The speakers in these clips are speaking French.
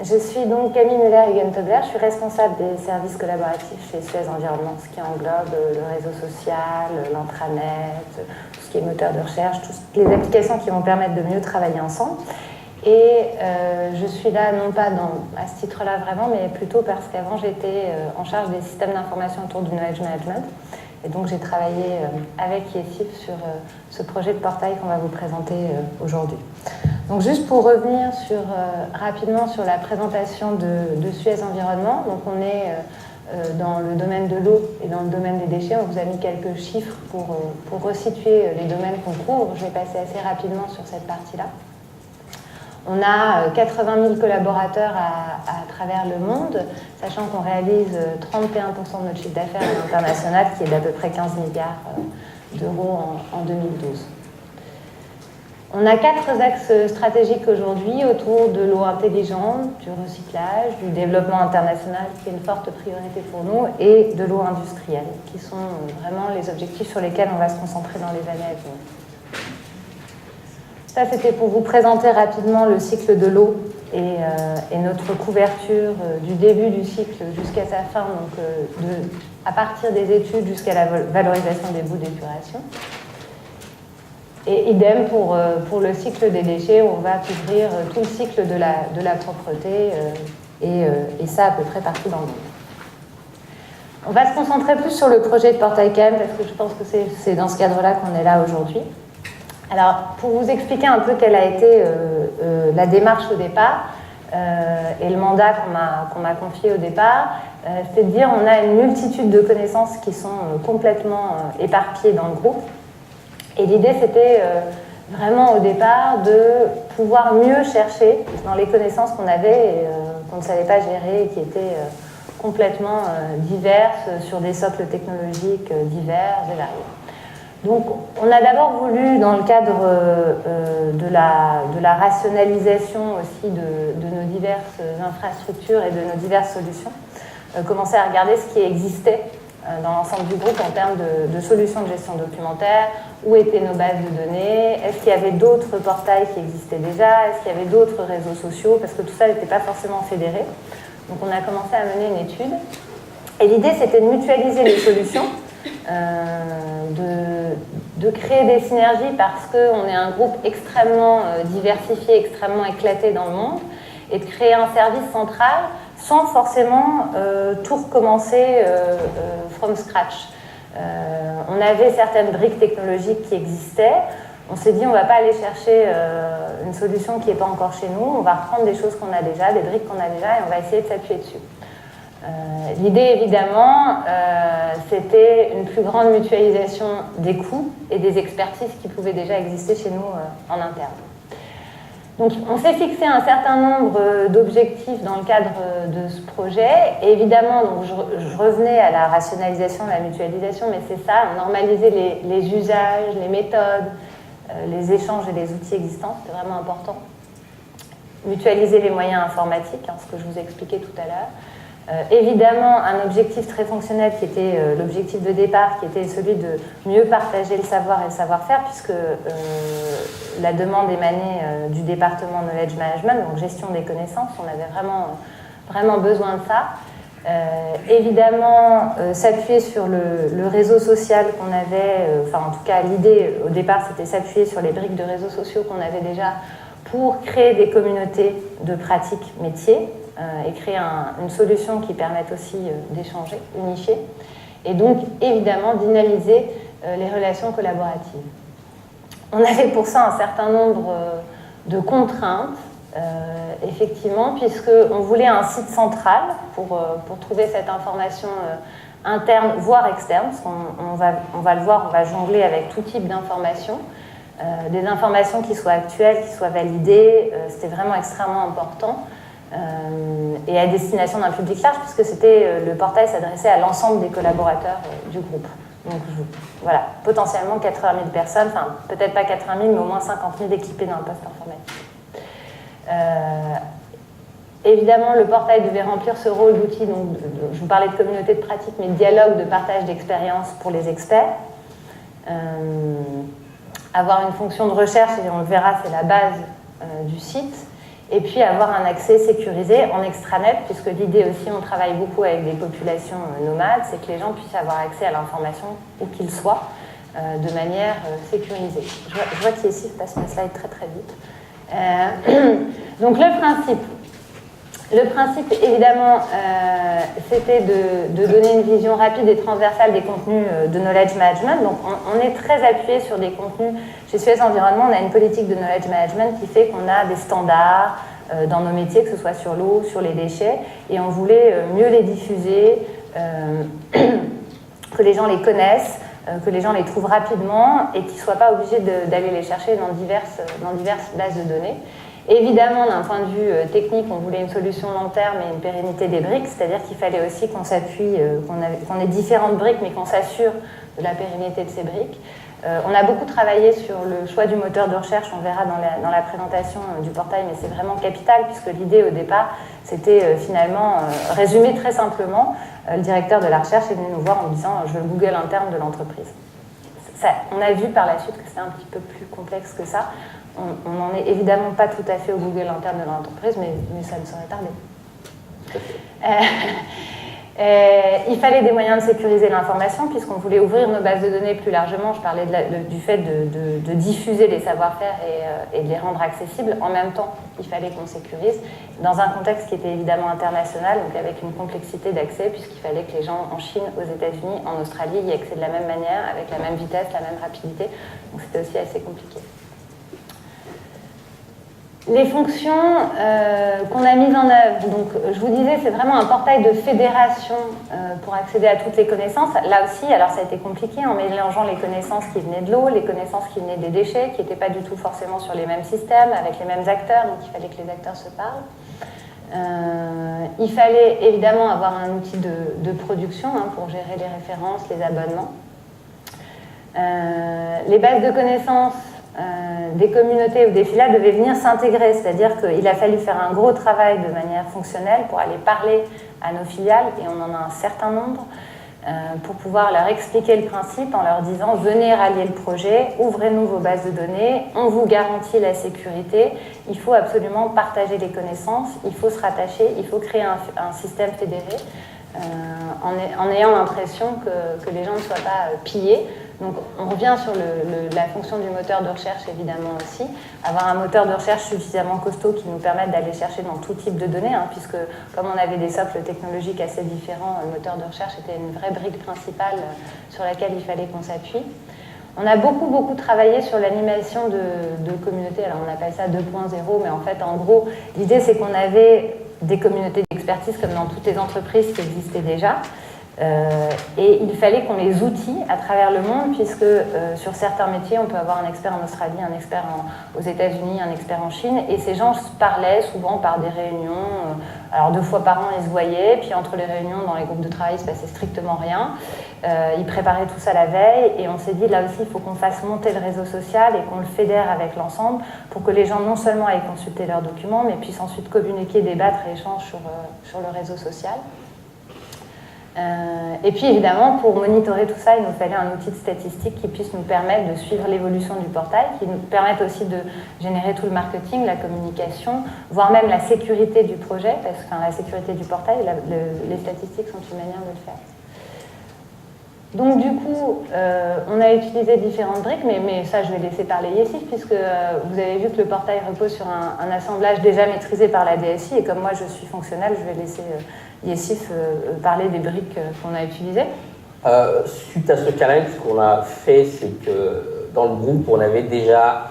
Je suis donc Camille Müller-Hugentobler, je suis responsable des services collaboratifs chez Suez Environnement, ce qui englobe le réseau social, l'intranet, tout ce qui est moteur de recherche, toutes les applications qui vont permettre de mieux travailler ensemble. Et je suis là non pas à ce titre-là vraiment, mais plutôt parce qu'avant j'étais en charge des systèmes d'information autour du knowledge management. Et donc j'ai travaillé avec Yesif sur ce projet de portail qu'on va vous présenter aujourd'hui. Donc juste pour revenir rapidement sur la présentation de Suez Environnement, donc on est dans le domaine de l'eau et dans le domaine des déchets. On vous a mis quelques chiffres pour resituer les domaines qu'on couvre. Je vais passer assez rapidement sur cette partie-là. On a 80 000 collaborateurs à travers le monde, sachant qu'on réalise 31% de notre chiffre d'affaires à l'international, qui est d'à peu près 15 milliards d'euros en 2012. On a 4 axes stratégiques aujourd'hui autour de l'eau intelligente, du recyclage, du développement international, qui est une forte priorité pour nous, et de l'eau industrielle, qui sont vraiment les objectifs sur lesquels on va se concentrer dans les années à venir. Ça, c'était pour vous présenter rapidement le cycle de l'eau et notre couverture du début du cycle jusqu'à sa fin, donc à partir des études jusqu'à la valorisation des boues d'épuration. Et idem pour le cycle des déchets, on va couvrir tout le cycle de la propreté et ça à peu près partout dans le monde. On va se concentrer plus sur le projet de portail CAM parce que je pense que c'est dans ce cadre-là qu'on est là aujourd'hui. Alors, pour vous expliquer un peu quelle a été la démarche au départ et le mandat qu'on m'a confié au départ, c'est de dire on a une multitude de connaissances qui sont complètement éparpillées dans le groupe. Et l'idée, c'était vraiment au départ de pouvoir mieux chercher dans les connaissances qu'on avait et qu'on ne savait pas gérer et qui étaient complètement diverses sur des socles technologiques divers et variés. Donc, on a d'abord voulu, dans le cadre de la rationalisation aussi de nos diverses infrastructures et de nos diverses solutions, commencer à regarder ce qui existait dans l'ensemble du groupe en termes de solutions de gestion documentaire, où étaient nos bases de données, est-ce qu'il y avait d'autres portails qui existaient déjà, est-ce qu'il y avait d'autres réseaux sociaux, parce que tout ça n'était pas forcément fédéré. Donc on a commencé à mener une étude. Et l'idée, c'était de mutualiser les solutions, de créer des synergies parce qu'on est un groupe extrêmement diversifié, extrêmement éclaté dans le monde, et de créer un service central sans forcément tout recommencer from scratch. On avait certaines briques technologiques qui existaient. On s'est dit, on ne va pas aller chercher une solution qui n'est pas encore chez nous. On va reprendre des choses qu'on a déjà, des briques qu'on a déjà, et on va essayer de s'appuyer dessus. L'idée, évidemment, c'était une plus grande mutualisation des coûts et des expertises qui pouvaient déjà exister chez nous en interne. Donc, on s'est fixé un certain nombre d'objectifs dans le cadre de ce projet. Et évidemment, donc, je revenais à la rationalisation, la mutualisation, mais c'est ça, normaliser les usages, les méthodes, les échanges et les outils existants, c'est vraiment important. Mutualiser les moyens informatiques, ce que je vous ai expliqué tout à l'heure. Évidemment, un objectif très fonctionnel qui était l'objectif de départ, qui était celui de mieux partager le savoir et le savoir-faire, puisque la demande émanait du département Knowledge Management, donc gestion des connaissances. On avait vraiment besoin de ça. Évidemment, s'appuyer sur le réseau social qu'on avait, en tout cas l'idée au départ, c'était s'appuyer sur les briques de réseaux sociaux qu'on avait déjà pour créer des communautés de pratiques métiers. Et créer une solution qui permette aussi d'échanger, unifier, et donc évidemment dynamiser les relations collaboratives. On avait pour ça un certain nombre de contraintes, effectivement, puisqu'on voulait un site central pour trouver cette information interne, voire externe, parce qu'on va le voir, on va jongler avec tout type d'informations, des informations qui soient actuelles, qui soient validées, c'était vraiment extrêmement important. Et à destination d'un public large, puisque le portail s'adressait à l'ensemble des collaborateurs du groupe. Donc voilà, potentiellement 80 000 personnes, enfin peut-être pas 80 000, mais au moins 50 000 équipés dans le poste informatique. Évidemment, le portail devait remplir ce rôle d'outil, donc je vous parlais de communauté de pratique, mais de dialogue, de partage d'expériences pour les experts. Avoir une fonction de recherche, et on le verra, c'est la base du site. et puis avoir un accès sécurisé en extranet, puisque l'idée aussi, on travaille beaucoup avec des populations nomades, c'est que les gens puissent avoir accès à l'information où qu'ils soient, de manière sécurisée. Je vois qu'ici, je passe ma slide très très vite. Donc le principe évidemment, c'était de donner une vision rapide et transversale des contenus de knowledge management. Donc on est très appuyé sur des contenus. Chez Suez Environnement, on a une politique de knowledge management qui fait qu'on a des standards dans nos métiers, que ce soit sur l'eau, sur les déchets, et on voulait mieux les diffuser, que les gens les connaissent, que les gens les trouvent rapidement et qu'ils ne soient pas obligés d'aller les chercher dans diverses bases de données. Évidemment, d'un point de vue technique, on voulait une solution long terme et une pérennité des briques, c'est-à-dire qu'il fallait aussi qu'on s'appuie, qu'on ait différentes briques, mais qu'on s'assure de la pérennité de ces briques. On a beaucoup travaillé sur le choix du moteur de recherche, on verra dans la présentation du portail, mais c'est vraiment capital, puisque l'idée au départ, c'était finalement, résumé très simplement, le directeur de la recherche est venu nous voir en disant « je veux le Google interne de l'entreprise ». On a vu par la suite que c'était un petit peu plus complexe que ça. On n'en est évidemment pas tout à fait au Google interne de l'entreprise, mais ça ne saurait tarder. Il fallait des moyens de sécuriser l'information, puisqu'on voulait ouvrir nos bases de données plus largement. Je parlais du fait de diffuser les savoir-faire et de les rendre accessibles. En même temps, il fallait qu'on sécurise, dans un contexte qui était évidemment international, donc avec une complexité d'accès, puisqu'il fallait que les gens en Chine, aux États-Unis, en Australie y accèdent de la même manière, avec la même vitesse, la même rapidité. Donc c'était aussi assez compliqué. Les fonctions qu'on a mises en œuvre, donc je vous disais, c'est vraiment un portail de fédération pour accéder à toutes les connaissances. Là aussi, alors ça a été compliqué en mélangeant les connaissances qui venaient de l'eau, les connaissances qui venaient des déchets, qui n'étaient pas du tout forcément sur les mêmes systèmes, avec les mêmes acteurs, donc il fallait que les acteurs se parlent. Il fallait évidemment avoir un outil de production pour gérer les références, les abonnements. Les bases de connaissances des communautés ou des filiales devaient venir s'intégrer, c'est-à-dire qu'il a fallu faire un gros travail de manière fonctionnelle pour aller parler à nos filiales, et on en a un certain nombre, pour pouvoir leur expliquer le principe en leur disant « venez rallier le projet, ouvrez-nous vos bases de données, on vous garantit la sécurité, il faut absolument partager les connaissances, il faut se rattacher, il faut créer un système fédéré en ayant l'impression que les gens ne soient pas pillés ». Donc on revient sur la fonction du moteur de recherche évidemment aussi, avoir un moteur de recherche suffisamment costaud qui nous permette d'aller chercher dans tout type de données, puisque comme on avait des socles technologiques assez différents, le moteur de recherche était une vraie brique principale sur laquelle il fallait qu'on s'appuie. On a beaucoup travaillé sur l'animation de communautés, alors on appelle ça 2.0, mais en fait en gros l'idée c'est qu'on avait des communautés d'expertise comme dans toutes les entreprises qui existaient déjà. Et il fallait qu'on les outille à travers le monde, puisque sur certains métiers, on peut avoir un expert en Australie, un expert aux États-Unis, un expert en Chine, et ces gens se parlaient souvent par des réunions. Alors 2 fois par an, ils se voyaient, puis entre les réunions, dans les groupes de travail, il ne se passait strictement rien. Ils préparaient tout ça la veille, et on s'est dit, là aussi, il faut qu'on fasse monter le réseau social et qu'on le fédère avec l'ensemble, pour que les gens non seulement aillent consulter leurs documents, mais puissent ensuite communiquer, débattre et échanger sur le réseau social. Et puis évidemment, pour monitorer tout ça, il nous fallait un outil de statistique qui puisse nous permettre de suivre l'évolution du portail, qui nous permette aussi de générer tout le marketing, la communication, voire même la sécurité du projet, parce que la sécurité du portail, les statistiques sont une manière de le faire. Donc du coup, on a utilisé différentes briques, mais ça je vais laisser parler Yessif, puisque vous avez vu que le portail repose sur un assemblage déjà maîtrisé par la DSI, et comme moi je suis fonctionnelle, je vais laisser Yessif parler des briques qu'on a utilisées. Suite à ce challenge, ce qu'on a fait, c'est que dans le groupe, on avait déjà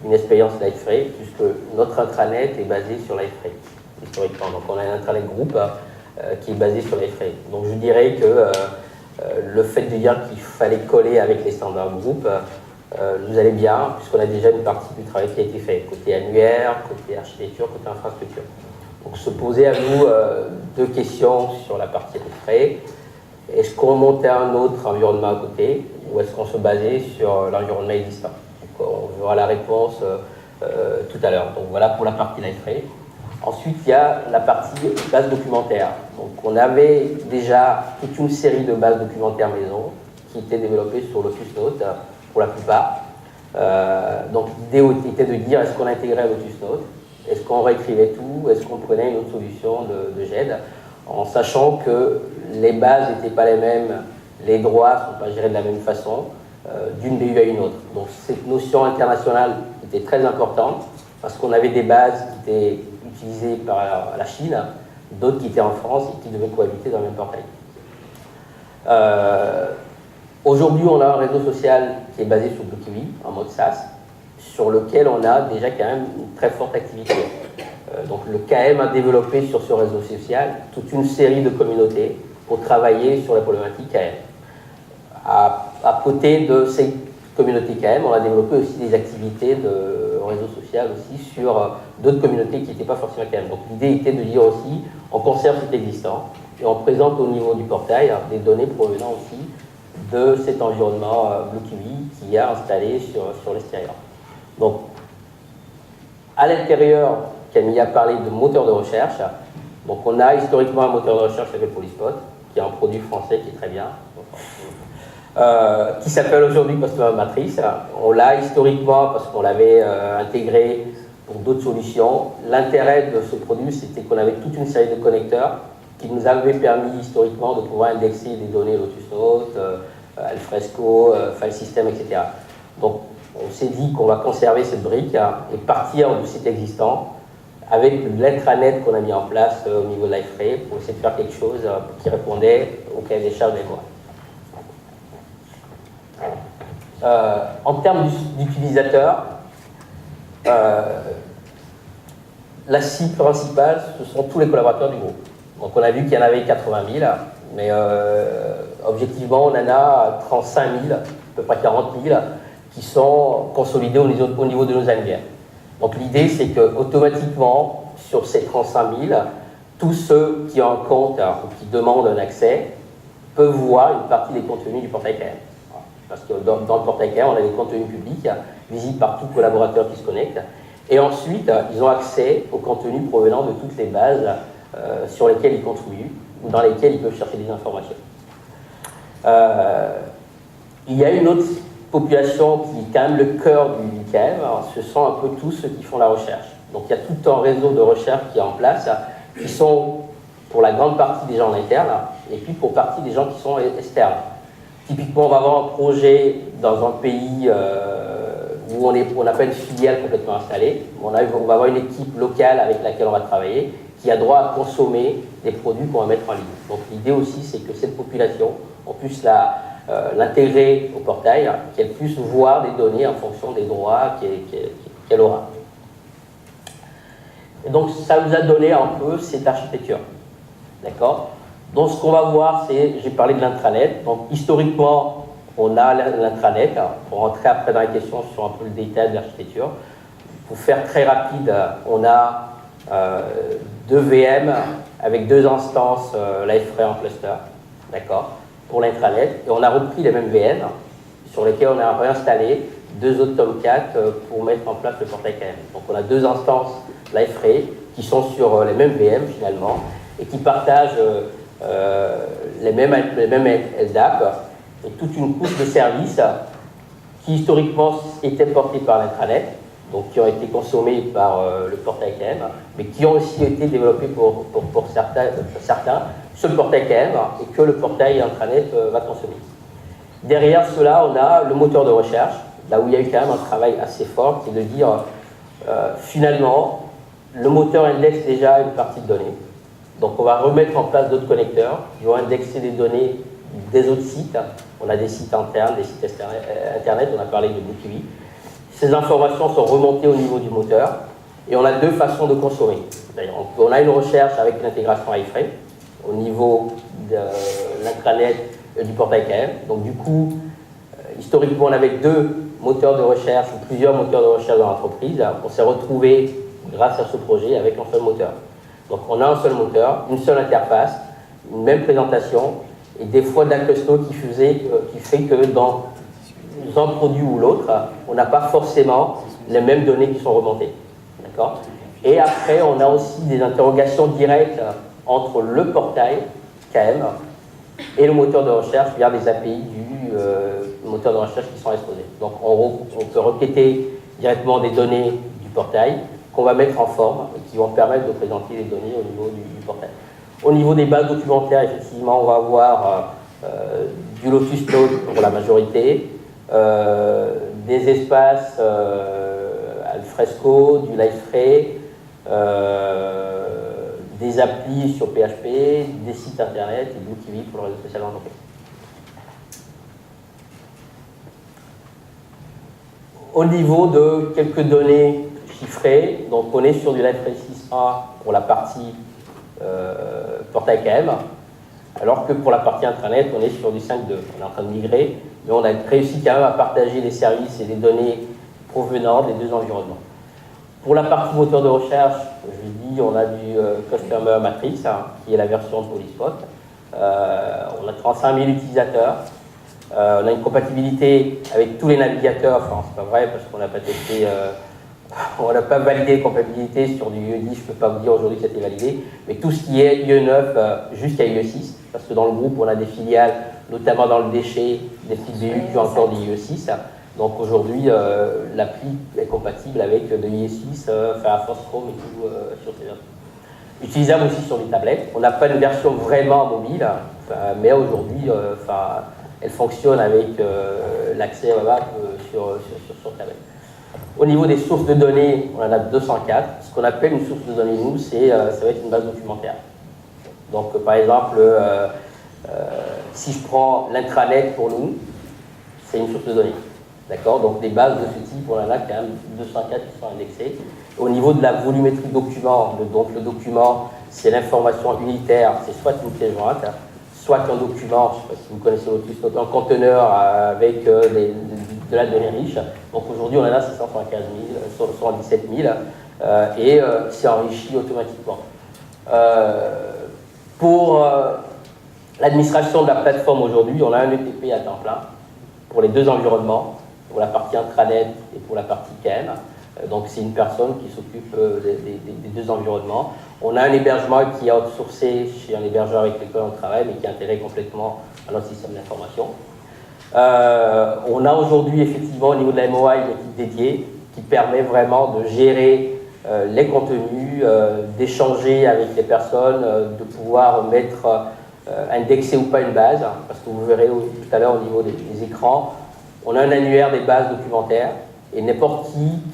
une expérience Lightfray, puisque notre intranet est basé sur Lightfray, historiquement. Donc on a un intranet groupe qui est basé sur Lightfray. Donc je dirais que le fait de dire qu'il fallait coller avec les standards groupe nous allait bien, puisqu'on a déjà une partie du travail qui a été fait, côté annuaire, côté architecture, côté infrastructure. Donc se poser à nous 2 questions sur la partie Lightfray. Est-ce qu'on montait un autre environnement à côté, ou est-ce qu'on se basait sur l'environnement existant? Donc, on verra la réponse tout à l'heure. Donc voilà pour la partie Lightfray. Ensuite, il y a la partie base documentaire. Donc on avait déjà toute une série de bases documentaires maison qui étaient développées sur Lotus Notes pour la plupart. Donc l'idée était de dire est-ce qu'on intégrait Lotus Notes. Est-ce qu'on réécrivait tout? Est-ce qu'on prenait une autre solution de GED? En sachant que les bases n'étaient pas les mêmes, les droits ne sont pas gérés de la même façon, d'une BU à une autre. Donc cette notion internationale était très importante, parce qu'on avait des bases qui étaient utilisées par la Chine, d'autres qui étaient en France et qui devaient cohabiter dans le même portail. Aujourd'hui, on a un réseau social qui est basé sur BlueKiwi, en mode SaaS, sur lequel on a déjà quand même une très forte activité. Donc le KM a développé sur ce réseau social toute une série de communautés pour travailler sur les problématiques KM. À côté de ces communautés KM, on a développé aussi des activités de réseau social aussi sur d'autres communautés qui n'étaient pas forcément KM. Donc l'idée était de dire aussi, on conserve cet existant et on présente au niveau du portail des données provenant aussi de cet environnement BlueKiwi qui est installé sur l'extérieur. Donc, à l'intérieur, Camille a parlé de moteur de recherche. Donc, on a historiquement un moteur de recherche qui s'appelle Polyspot, qui est un produit français qui est très bien, qui s'appelle aujourd'hui Customer Matrix. On l'a historiquement parce qu'on l'avait intégré pour d'autres solutions. L'intérêt de ce produit, c'était qu'on avait toute une série de connecteurs qui nous avaient permis historiquement de pouvoir indexer des données Lotus Notes, Alfresco, File System, etc. Donc, on s'est dit qu'on va conserver cette brique et partir de site existant avec l'intranet qu'on a mis en place au niveau de Liferay pour essayer de faire quelque chose qui répondait au cahier des charges des lois. En termes d'utilisateurs, la cible principale, ce sont tous les collaborateurs du groupe. Donc on a vu qu'il y en avait 80 000, mais objectivement, on en a 35 000, à peu près 40 000, qui sont consolidés au niveau de nos annuaires. Donc l'idée, c'est qu'automatiquement, sur ces 35 000, tous ceux qui ont un compte ou qui demandent un accès peuvent voir une partie des contenus du portail KM. Parce que dans le portail KM, on a des contenus publics, visibles par tout collaborateur qui se connecte. Et ensuite, ils ont accès aux contenus provenant de toutes les bases sur lesquelles ils contribuent ou dans lesquelles ils peuvent chercher des informations. Il y a une autre population qui est quand même le cœur du KM, ce sont un peu tous ceux qui font la recherche. Donc il y a tout un réseau de recherche qui est en place, qui sont pour la grande partie des gens en interne, et puis pour partie des gens qui sont externes. Typiquement, on va avoir un projet dans un pays où on n'a pas une filiale complètement installée. On va avoir une équipe locale avec laquelle on va travailler, qui a droit à consommer des produits qu'on va mettre en ligne. Donc l'idée aussi, c'est que cette population, on puisse l'intégrer au portail, qu'elle puisse voir des données en fonction des droits qu'elle aura. Et donc ça nous a donné un peu cette architecture. D'accord? Donc ce qu'on va voir, c'est, j'ai parlé de l'intranet. Donc historiquement, on a l'intranet. Pour rentrer après dans les questions sur un peu le détail de l'architecture. Pour faire très rapide, on a deux VM avec deux instances Liferay en cluster. D'accord? Pour l'intranet, et on a repris les mêmes VM sur lesquels on a réinstallé deux autres Tomcat pour mettre en place le portail KM. Donc on a deux instances Liferay qui sont sur les mêmes VM finalement et qui partagent les mêmes LDAP et toute une couche de services qui historiquement étaient portés par l'intranet, donc qui ont été consommés par le portail KM, mais qui ont aussi été développés pour certains sur le portail KM et que le portail intranet va consommer. Derrière cela, on a le moteur de recherche, là où il y a eu quand même un travail assez fort, qui est de dire finalement, le moteur indexe déjà une partie de données. Donc on va remettre en place d'autres connecteurs qui vont indexer des données des autres sites. On a des sites internes, des sites internet, on a parlé de BlueKiwi. Ces informations sont remontées au niveau du moteur et on a deux façons de consommer. On a une recherche avec une intégration Liferay au niveau de l'intranet du portail KM. Donc du coup, historiquement, on avait deux moteurs de recherche ou plusieurs moteurs de recherche dans l'entreprise. On s'est retrouvé, grâce à ce projet, avec un seul moteur. Donc on a un seul moteur, une seule interface, une même présentation et des fois de la custo qui fait que dans un produit ou l'autre, on n'a pas forcément les mêmes données qui sont remontées. D'accord ? Et après, on a aussi des interrogations directes entre le portail KM et le moteur de recherche via des API du moteur de recherche qui sont exposés. Donc on peut requêter directement des données du portail qu'on va mettre en forme et qui vont permettre de présenter les données au niveau du portail. Au niveau des bases documentaires, effectivement, on va avoir du Lotus Notes pour la majorité, des espaces Alfresco, du Liferay, des applis sur PHP, des sites internet et BlueKiwi pour le réseau social entreprise. Au niveau de quelques données chiffrées, donc on est sur du Liferay 6.1 pour la partie portail KM, alors que pour la partie intranet, on est sur du 5.2. On est en train de migrer, mais on a réussi quand même à partager les services et les données provenant des deux environnements. Pour la partie moteur de recherche, je dis, on a du Customer Matrix, qui est la version de Polyspot. On a 35 000 utilisateurs. On a une compatibilité avec tous les navigateurs. Enfin, c'est pas vrai parce qu'on n'a pas testé, on n'a pas validé les compatibilités sur du IE10. Je ne peux pas vous dire aujourd'hui que c'était validé. Mais tout ce qui est IE9 jusqu'à IE6, parce que dans le groupe, on a des filiales, notamment dans le déchet, des petites BU qui ont encore du IE6. Donc aujourd'hui, l'appli est compatible avec de IE6, Firefox, Chrome et tout sur ces versions. Utilisable aussi sur les tablettes. On n'a pas une version vraiment mobile, mais aujourd'hui, elle fonctionne avec l'accès web app sur tablette. Au niveau des sources de données, on en a 204. Ce qu'on appelle une source de données, nous, ça va être une base documentaire. Donc, par exemple, si je prends l'intranet pour nous, c'est une source de données. D'accord? Donc des bases de ce type, on en a quand même 204 qui sont indexées. Au niveau de la volumétrie de document, donc le document, c'est l'information unitaire, c'est soit une pièce jointe, soit un document, je ne sais pas si vous connaissez Lotus Notes, un conteneur avec de la donnée riche. Donc aujourd'hui, on en a 675 000, 117 000, et c'est enrichi automatiquement. Pour l'administration de la plateforme aujourd'hui, on a un ETP à temps plein pour les deux environnements, pour la partie intranet et pour la partie KM. Donc c'est une personne qui s'occupe des deux environnements. On a un hébergement qui est outsourcé chez un hébergeur avec lequel on travaille, mais qui est intégré complètement à notre système d'information. On a aujourd'hui effectivement au niveau de la MOA une équipe dédiée qui permet vraiment de gérer les contenus, d'échanger avec les personnes, de pouvoir mettre indexer ou pas une base, parce que vous verrez tout à l'heure au niveau des écrans, on a un annuaire des bases documentaires et n'importe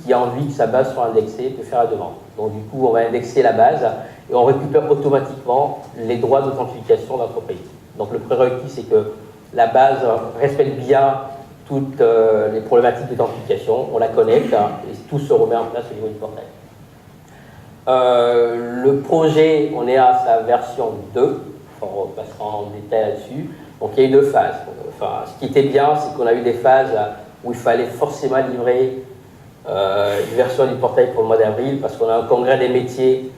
qui a envie que sa base soit indexée peut faire la demande. Donc du coup, on va indexer la base et on récupère automatiquement les droits d'authentification d'entreprise. Donc le prérequis, c'est que la base respecte bien toutes les problématiques d'authentification, on la connecte et tout se remet en place au niveau du portail. Le projet, on est à sa version 2, on passera en détail là-dessus. Donc il y a eu deux phases. Enfin, ce qui était bien, c'est qu'on a eu des phases où il fallait forcément livrer une version du portail pour le mois d'avril, parce qu'on a un congrès des métiers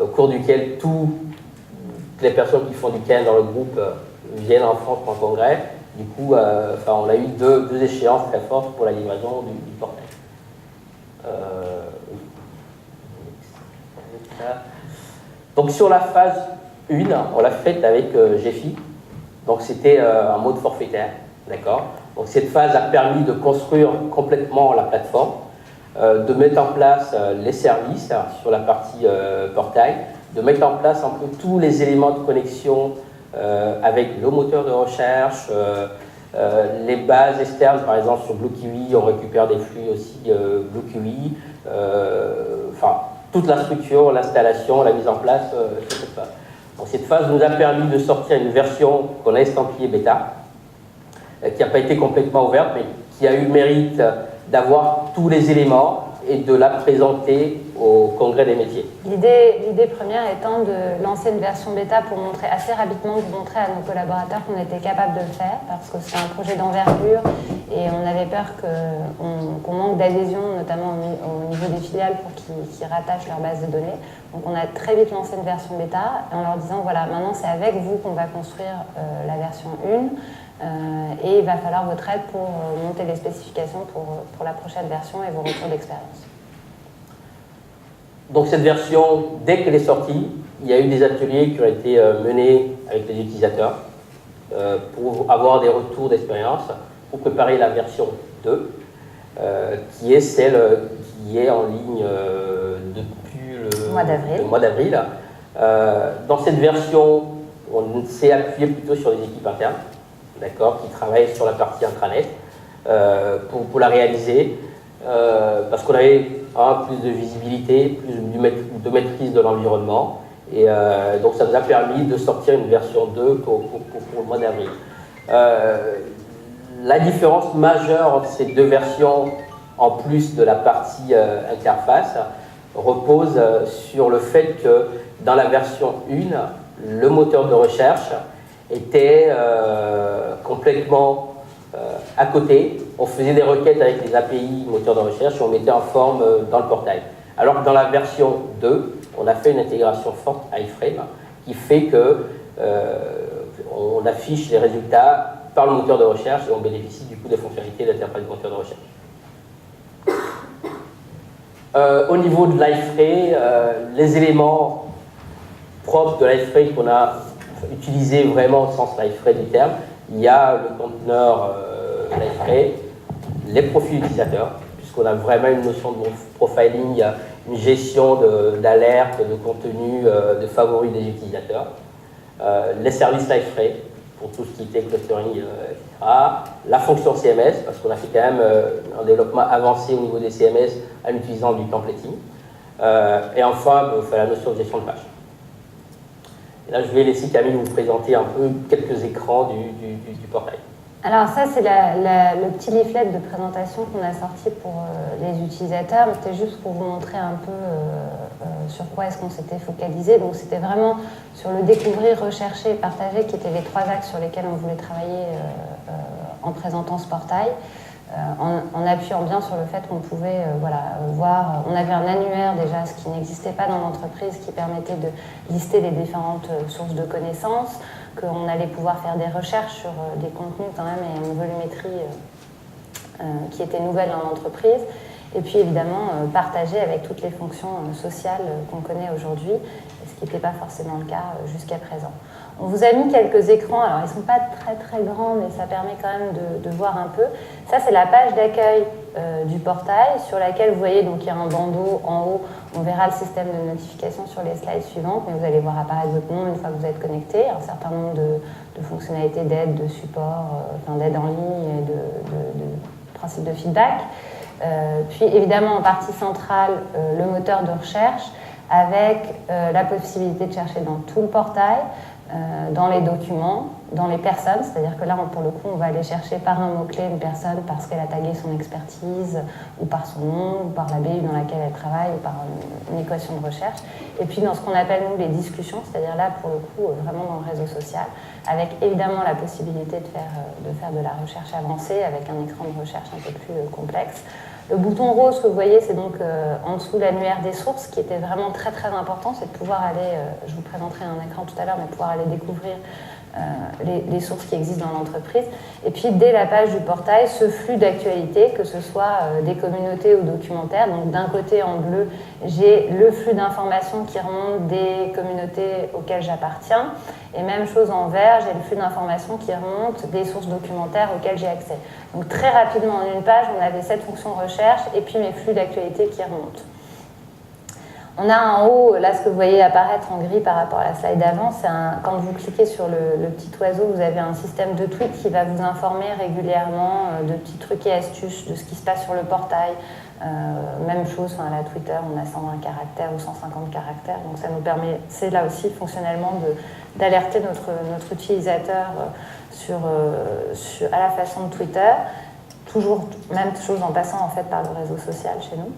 au cours duquel toutes les personnes qui font du CAN dans le groupe viennent en France pour un congrès. Du coup, on a eu deux échéances très fortes pour la livraison du portail. Donc sur la phase 1, on l'a faite avec GFI. Donc c'était un mode forfaitaire, d'accord. Donc cette phase a permis de construire complètement la plateforme, de mettre en place les services sur la partie portail, de mettre en place un peu tous les éléments de connexion avec le moteur de recherche, les bases externes, par exemple sur BlueKiwi, on récupère des flux aussi BlueKiwi, toute la structure, l'installation, la mise en place sur cette phase. Donc cette phase nous a permis de sortir une version qu'on a estampillée bêta, qui n'a pas été complètement ouverte, mais qui a eu le mérite d'avoir tous les éléments et de la présenter au congrès des métiers. L'idée première étant de lancer une version bêta pour montrer assez rapidement, pour montrer à nos collaborateurs qu'on était capable de le faire, parce que c'est un projet d'envergure et on avait peur qu'on manque d'adhésion, notamment au niveau des filiales pour qu'ils rattachent leur base de données. Donc on a très vite lancé une version bêta en leur disant voilà, maintenant c'est avec vous qu'on va construire la version 1 et il va falloir votre aide pour monter les spécifications pour la prochaine version et vos retours d'expérience. Donc cette version, dès qu'elle est sortie, il y a eu des ateliers qui ont été menés avec les utilisateurs pour avoir des retours d'expérience, pour préparer la version 2, qui est celle qui est en ligne depuis le mois d'avril. Dans cette version, on s'est appuyé plutôt sur les équipes internes, d'accord, qui travaillent sur la partie intranet pour la réaliser, parce qu'on avait plus de visibilité, plus de maîtrise de l'environnement, et donc ça nous a permis de sortir une version 2 pour le mois d'avril. La différence majeure entre ces deux versions, en plus de la partie interface, repose sur le fait que dans la version 1, le moteur de recherche était complètement à côté. On faisait des requêtes avec les API moteur de recherche et on mettait en forme dans le portail. Alors que dans la version 2, on a fait une intégration forte iframe qui fait que on affiche les résultats par le moteur de recherche et on bénéficie du coup des fonctionnalités d'interface du moteur de recherche. Au niveau de l'iFray, les éléments propres de l'iFray qu'on a utilisés vraiment au sens l'iFray du terme, il y a le conteneur l'iFray, les profils utilisateurs, puisqu'on a vraiment une notion de profiling, il y a une gestion d'alerte, de contenu, de favoris des utilisateurs, les services l'iFray pour tout ce qui était clustering, etc. La fonction CMS, parce qu'on a fait quand même un développement avancé au niveau des CMS en utilisant du templating. Et enfin, la notion de gestion de page. Et là, je vais laisser Camille vous présenter un peu quelques écrans du portail. Alors ça, c'est le petit leaflet de présentation qu'on a sorti pour les utilisateurs, mais c'était juste pour vous montrer un peu sur quoi est-ce qu'on s'était focalisé. Donc c'était vraiment sur le découvrir, rechercher, partager, qui étaient les trois axes sur lesquels on voulait travailler en présentant ce portail, en appuyant bien sur le fait qu'on pouvait voir, on avait un annuaire déjà, ce qui n'existait pas dans l'entreprise, qui permettait de lister les différentes sources de connaissances, qu'on allait pouvoir faire des recherches sur des contenus quand même et une volumétrie qui était nouvelle dans l'entreprise. Et puis évidemment, partager avec toutes les fonctions sociales qu'on connaît aujourd'hui, ce qui n'était pas forcément le cas jusqu'à présent. On vous a mis quelques écrans, alors ils ne sont pas très très grands, mais ça permet quand même de voir un peu. Ça, c'est la page d'accueil du portail, sur laquelle vous voyez, donc il y a un bandeau en haut. On verra le système de notification sur les slides suivantes, mais vous allez voir apparaître votre nom une fois que vous êtes connecté, un certain nombre de fonctionnalités d'aide, de support, d'aide en ligne et de principe de feedback. Puis évidemment, en partie centrale, le moteur de recherche, avec la possibilité de chercher dans tout le portail, dans les documents, dans les personnes, c'est-à-dire que là, pour le coup, on va aller chercher par un mot-clé une personne parce qu'elle a tagué son expertise, ou par son nom, ou par la BU dans laquelle elle travaille, ou par une équation de recherche. Et puis dans ce qu'on appelle, nous, les discussions, c'est-à-dire là, pour le coup, vraiment dans le réseau social, avec évidemment la possibilité de faire de la recherche avancée, avec un écran de recherche un peu plus complexe. Le bouton rose que vous voyez, c'est donc en dessous l'annuaire des sources, qui était vraiment très très important, c'est de pouvoir aller, je vous présenterai un écran tout à l'heure, mais pouvoir aller découvrir les sources qui existent dans l'entreprise. Et puis dès la page du portail, ce flux d'actualité, que ce soit des communautés ou documentaires. Donc d'un côté en bleu, j'ai le flux d'informations qui remonte des communautés auxquelles j'appartiens. Et même chose en vert, j'ai le flux d'informations qui remonte des sources documentaires auxquelles j'ai accès. Donc très rapidement en une page, on avait cette fonction recherche et puis mes flux d'actualité qui remontent. On a en haut, là ce que vous voyez apparaître en gris par rapport à la slide d'avant, c'est quand vous cliquez sur le petit oiseau, vous avez un système de tweets qui va vous informer régulièrement de petits trucs et astuces, de ce qui se passe sur le portail. Même chose, la Twitter, on a 120 caractères ou 150 caractères, donc ça nous permet, c'est là aussi fonctionnellement d'alerter notre utilisateur à la façon de Twitter. Toujours même chose en passant en fait par le réseau social chez nous.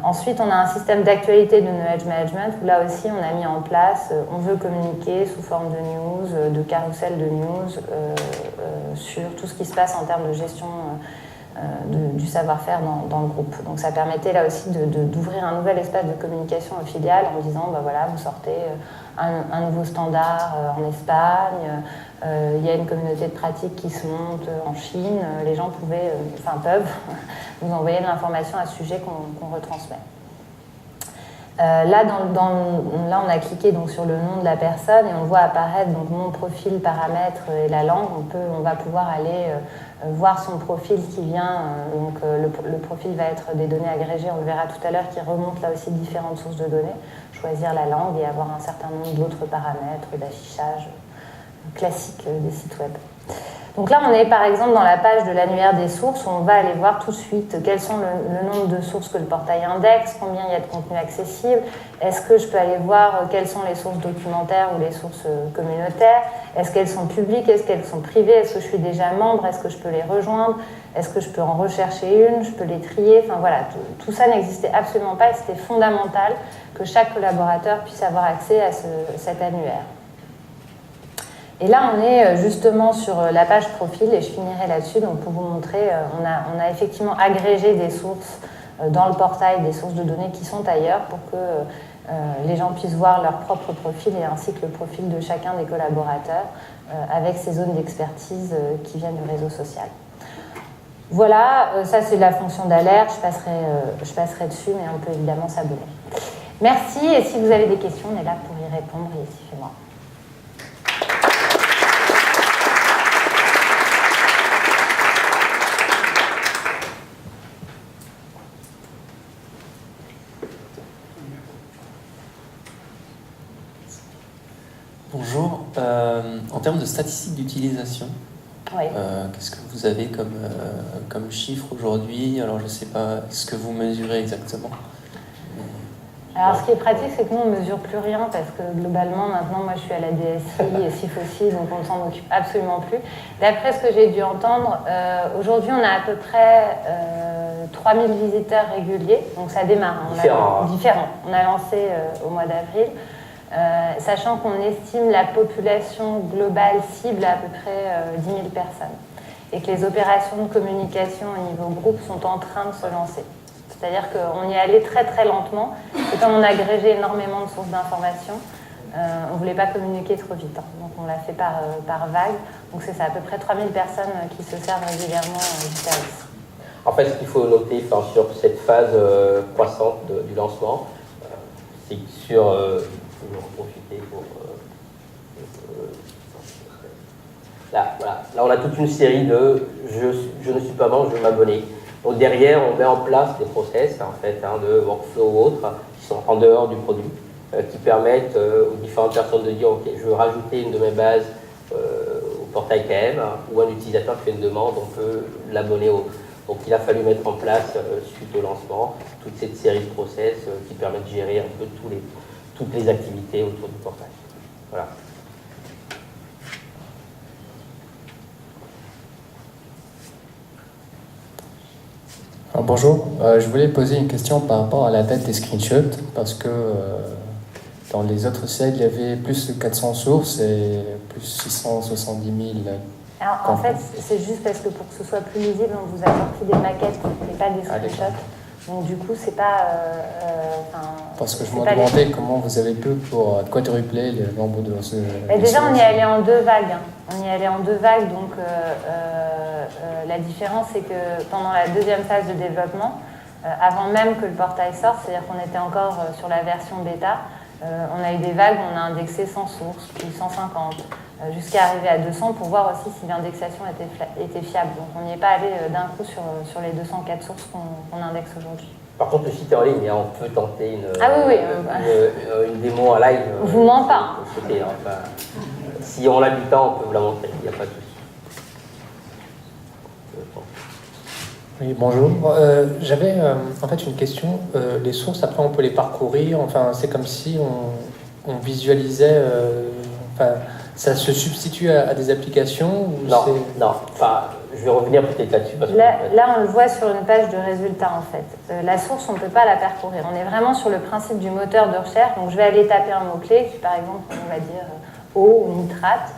Ensuite, on a un système d'actualité de knowledge management où là aussi on a mis en place, on veut communiquer sous forme de news, de carrousel de news sur tout ce qui se passe en termes de gestion du savoir-faire dans le groupe. Donc ça permettait là aussi d'ouvrir un nouvel espace de communication aux filiales en disant voilà, vous sortez un nouveau standard en Espagne, il y a une communauté de pratique qui se monte en Chine, les gens peuvent nous envoyer de l'information à ce sujet qu'on retransmet. Là, on a cliqué donc, sur le nom de la personne et on voit apparaître donc, mon profil, paramètres et la langue. On va pouvoir aller voir son profil qui vient. Le profil va être des données agrégées, on le verra tout à l'heure, qui remontent là aussi différentes sources de données. Choisir la langue et avoir un certain nombre d'autres paramètres d'affichage classiques des sites web. Donc là, on est par exemple dans la page de l'annuaire des sources où on va aller voir tout de suite quels sont le nombre de sources que le portail indexe, combien il y a de contenu accessible, est-ce que je peux aller voir quelles sont les sources documentaires ou les sources communautaires, est-ce qu'elles sont publiques, est-ce qu'elles sont privées, est-ce que je suis déjà membre, est-ce que je peux les rejoindre, est-ce que je peux en rechercher une, je peux les trier, enfin voilà, tout ça n'existait absolument pas et c'était fondamental que chaque collaborateur puisse avoir accès à cet annuaire. Et là, on est justement sur la page profil et je finirai là-dessus. Donc, pour vous montrer, on a effectivement agrégé des sources dans le portail, des sources de données qui sont ailleurs pour que les gens puissent voir leur propre profil et ainsi que le profil de chacun des collaborateurs avec ces zones d'expertise qui viennent du réseau social. Voilà, ça c'est la fonction d'alerte, je passerai dessus, mais on peut évidemment s'abonner. Merci, et si vous avez des questions, on est là pour y répondre, et suivez-moi. Bonjour. En termes de statistiques d'utilisation, Oui. Qu'est-ce que vous avez comme chiffre aujourd'hui? Alors, je ne sais pas ce que vous mesurez exactement. Alors, ce qui est pratique, c'est que nous, on ne mesure plus rien parce que globalement, maintenant, moi, je suis à la DSI et SIF aussi, donc on ne s'en occupe absolument plus. D'après ce que j'ai dû entendre, aujourd'hui, on a à peu près 3000 visiteurs réguliers, donc ça démarre. Différents. On a lancé au mois d'avril. Sachant qu'on estime la population globale cible à peu près 10 000 personnes et que les opérations de communication au niveau groupe sont en train de se lancer. C'est-à-dire qu'on y est allé très très lentement et comme on a agrégé énormément de sources d'informations, on ne voulait pas communiquer trop vite. Donc on l'a fait par vague. Donc c'est ça, à peu près 3000 personnes qui se servent régulièrement du service. En fait, ce qu'il faut noter sur cette phase croissante du lancement, c'est que sur... je vais en profiter pour... Là, voilà. Là, on a toute une série de je ne suis pas membre, je veux m'abonner. Donc derrière, on met en place des process en fait, de workflow ou autres qui sont en dehors du produit, qui permettent aux différentes personnes de dire ok, je veux rajouter une de mes bases au portail KM ou un utilisateur qui fait une demande, on peut l'abonner au. Donc il a fallu mettre en place, suite au lancement, toute cette série de process qui permettent de gérer un peu toutes les activités autour du portail. Voilà. Alors, bonjour, je voulais poser une question par rapport à la date des screenshots, parce que dans les autres sites, il y avait plus de 400 sources et plus 670 000. Alors, en fait, c'est juste parce que pour que ce soit plus lisible, on vous a sorti des maquettes et pas des screenshots. Donc du coup, c'est pas... parce que je me demandais comment vous avez pu pour quadrupler le nombre de... déjà, on y est allé en 2 vagues. On y est allé en 2 vagues, donc la différence, c'est que pendant la deuxième phase de développement, avant même que le portail sorte, c'est-à-dire qu'on était encore sur la version bêta, on a eu des vagues où on a indexé 100 sources, puis 150, jusqu'à arriver à 200 pour voir aussi si l'indexation était fiable. Donc on n'y est pas allé d'un coup sur les 204 sources qu'on indexe aujourd'hui. Par contre, le site est en ligne, on peut tenter une démo en live. On vous ment pas. Si on a du temps, on peut vous la montrer, il n'y a pas de souci. Oui, bonjour. J'avais en fait une question. Les sources, après, on peut les parcourir. Enfin, c'est comme si on visualisait... ça se substitue à des applications ou Non. Enfin, je vais revenir peut-être là-dessus. Là, on le voit sur une page de résultats, en fait. La source, on ne peut pas la parcourir. On est vraiment sur le principe du moteur de recherche. Donc, je vais aller taper un mot-clé, qui, par exemple, on va dire eau ou nitrate.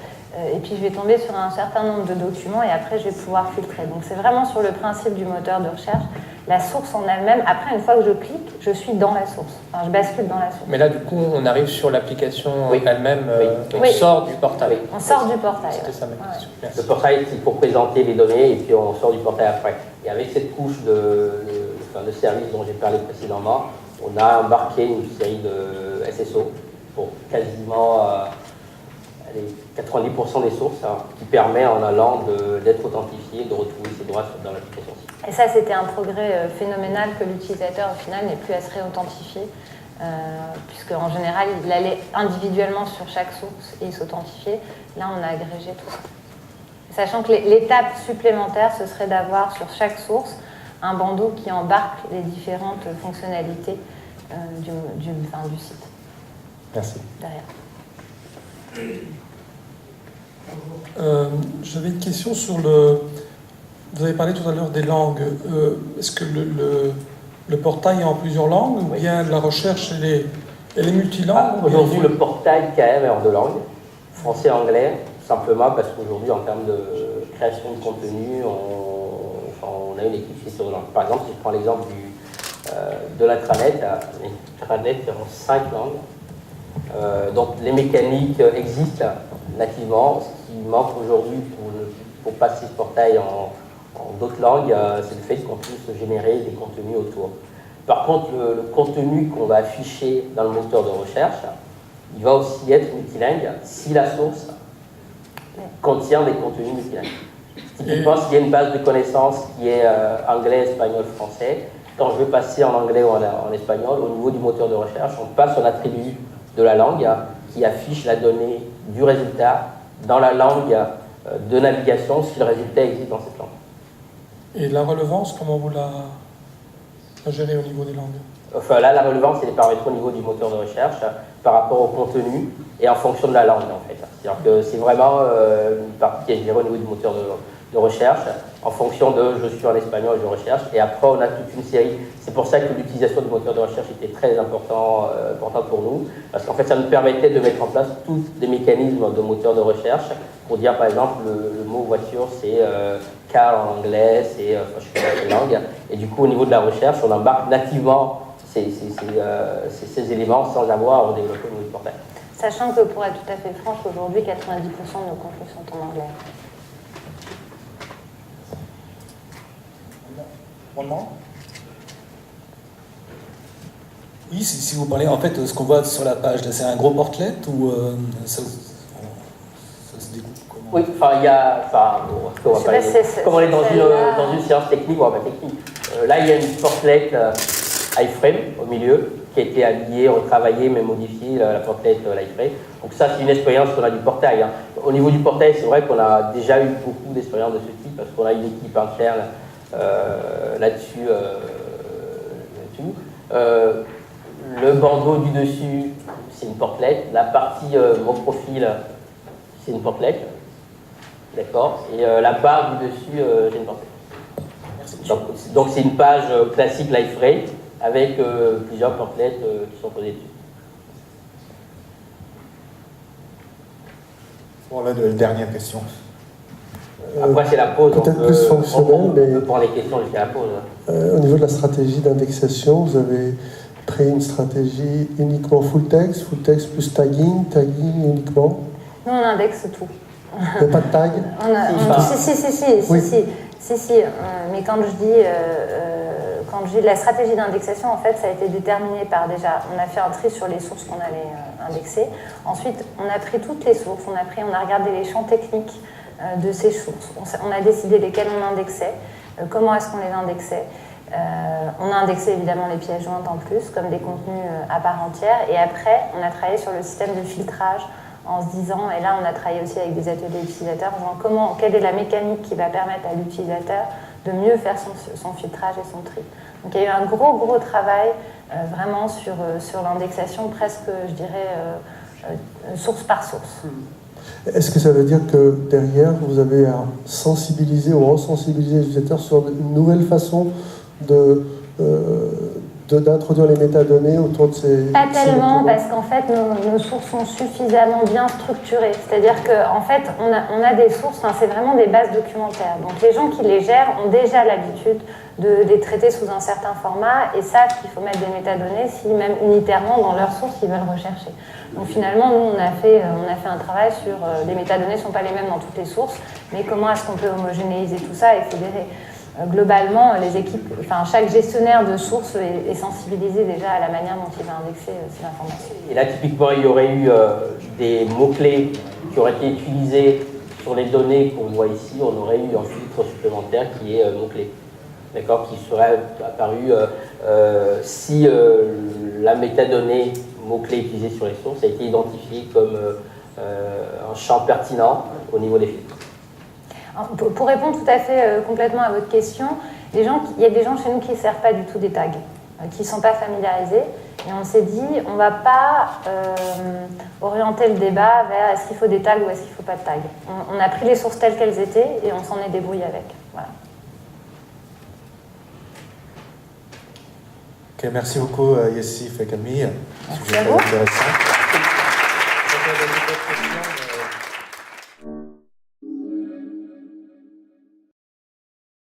Et puis, je vais tomber sur un certain nombre de documents et après, je vais pouvoir filtrer. Donc, c'est vraiment sur le principe du moteur de recherche. La source en elle-même, après, une fois que je clique, je suis dans la source. Enfin, je bascule dans la source. Mais là, du coup, on arrive sur l'application elle-même. On sort du portail. Oui. On sort du portail. C'était ça ma question. Le portail, c'est pour présenter les données et puis on sort du portail après. Et avec cette couche de service dont j'ai parlé précédemment, on a embarqué une série de SSO pour quasiment 90% des sources, hein, qui permet en allant d'être authentifié, de retrouver ses droits dans l'application. Et ça, c'était un progrès phénoménal que l'utilisateur, au final, n'ait plus à se réauthentifier, puisque en général, il allait individuellement sur chaque source et il s'authentifiait. Là, on a agrégé tout ça. Sachant que l'étape supplémentaire, ce serait d'avoir sur chaque source un bandeau qui embarque les différentes fonctionnalités du site. Merci. Derrière. J'avais une question sur le... Vous avez parlé tout à l'heure des langues. Est-ce que le portail est en plusieurs langues ou bien la recherche elle est multilangue? Aujourd'hui, le portail KM est en 2 langues, français et anglais, simplement parce qu'aujourd'hui, en termes de création de contenu, on a une équipe qui est sur 2 langues. Par exemple, si je prends l'exemple de l'intranet, l'intranet est en 5 langues. Donc les mécaniques existent nativement. Ce qui manque aujourd'hui pour passer ce portail en d'autres langues, c'est le fait qu'on puisse générer des contenus autour. Par contre, le contenu qu'on va afficher dans le moteur de recherche, il va aussi être multilingue si la source contient des contenus multilingues. Typiquement, s'il y a une base de connaissances qui est anglais, espagnol, français, quand je veux passer en anglais ou en espagnol, au niveau du moteur de recherche, on passe un attribut de la langue qui affiche la donnée du résultat dans la langue de navigation si le résultat existe dans cette langue. Et la relevance, comment vous la gérez au niveau des langues? Enfin là, la relevance, elle est paramétrée au niveau du moteur de recherche par rapport au contenu et en fonction de la langue en fait. C'est-à-dire que c'est vraiment une partie qui est gérée au niveau du moteur de recherche en fonction de je suis en espagnol, je recherche, et après on a toute une série. C'est pour ça que l'utilisation du moteur de recherche était très importante pour nous, parce qu'en fait ça nous permettait de mettre en place tous des mécanismes de moteur de recherche pour dire par exemple le mot voiture c'est car en anglais, c'est je sais pas quelle langue, et du coup au niveau de la recherche on embarque nativement ces éléments sans avoir à développer au niveau du portail. Sachant que pour être tout à fait franche, aujourd'hui 90% de nos contenus sont en anglais. Oui, si vous parlez en fait de ce qu'on voit sur la page, c'est un gros portlet ou ça se découpe comment? Oui, enfin il y a, comme on est dans une séance technique, ou pas technique, là il y a une portlet iframe au milieu qui a été habillée, retravaillée, mais modifiée, la portlet iframe. Donc ça c'est une expérience qu'on a du portail. Hein. Au niveau du portail, c'est vrai qu'on a déjà eu beaucoup d'expériences de ce type parce qu'on a une équipe interne là-dessus. Le bandeau du dessus, c'est une portlet. La partie mon profil, c'est une portlet. D'accord. Et la barre du dessus, j'ai une portlet. Donc c'est une page classique Liferay avec plusieurs portlets qui sont posés dessus. Bon, la dernière question. Après, c'est la pause. Peut-être plus fonctionnel, mais... On peut prendre les questions jusqu'à la pause. Au niveau de la stratégie d'indexation, vous avez pris une stratégie uniquement full text plus tagging uniquement? Nous, on indexe tout. Mais pas de tag? Si. Mais quand je dis la stratégie d'indexation, en fait, ça a été déterminé par déjà, on a fait un tri sur les sources qu'on allait indexer. Ensuite, on a pris toutes les sources, on a regardé les champs techniques de ces sources. On a décidé lesquelles on indexait, comment est-ce qu'on les indexait. On a indexé évidemment les pièces jointes en plus, comme des contenus à part entière. Et après, on a travaillé sur le système de filtrage en se disant, et là on a travaillé aussi avec des ateliers utilisateurs, en disant quelle est la mécanique qui va permettre à l'utilisateur de mieux faire son filtrage et son tri. Donc il y a eu un gros travail vraiment sur l'indexation, presque je dirais source par source. Est-ce que ça veut dire que derrière vous avez à sensibiliser ou resensibiliser les utilisateurs sur une nouvelle façon d'introduire les métadonnées autour de ces... Pas tellement, parce qu'en fait, nos sources sont suffisamment bien structurées. C'est-à-dire qu'en fait, on a des sources, c'est vraiment des bases documentaires. Donc les gens qui les gèrent ont déjà l'habitude de les traiter sous un certain format et savent qu'il faut mettre des métadonnées si même unitairement dans leurs sources ils veulent rechercher. Donc finalement, nous, on a fait un travail sur... les métadonnées ne sont pas les mêmes dans toutes les sources, mais comment est-ce qu'on peut homogénéiser tout ça et fédérer. globalement, les équipes, chaque gestionnaire de source est sensibilisé déjà à la manière dont il va indexer ces informations. Et là, typiquement, il y aurait eu des mots-clés qui auraient été utilisés sur les données qu'on voit ici. On aurait eu un filtre supplémentaire qui est mots-clés, d'accord, qui serait apparu si la métadonnée mots-clés utilisée sur les sources a été identifiée comme un champ pertinent au niveau des filtres. Alors, pour répondre tout à fait complètement à votre question, il y a des gens chez nous qui ne servent pas du tout des tags, qui ne sont pas familiarisés. Et on s'est dit, on ne va pas orienter le débat vers est-ce qu'il faut des tags ou est-ce qu'il ne faut pas de tags. On a pris les sources telles qu'elles étaient et on s'en est débrouillé avec. Voilà. Ok, merci beaucoup Yessif et Camille. Merci à vous. Intéressant.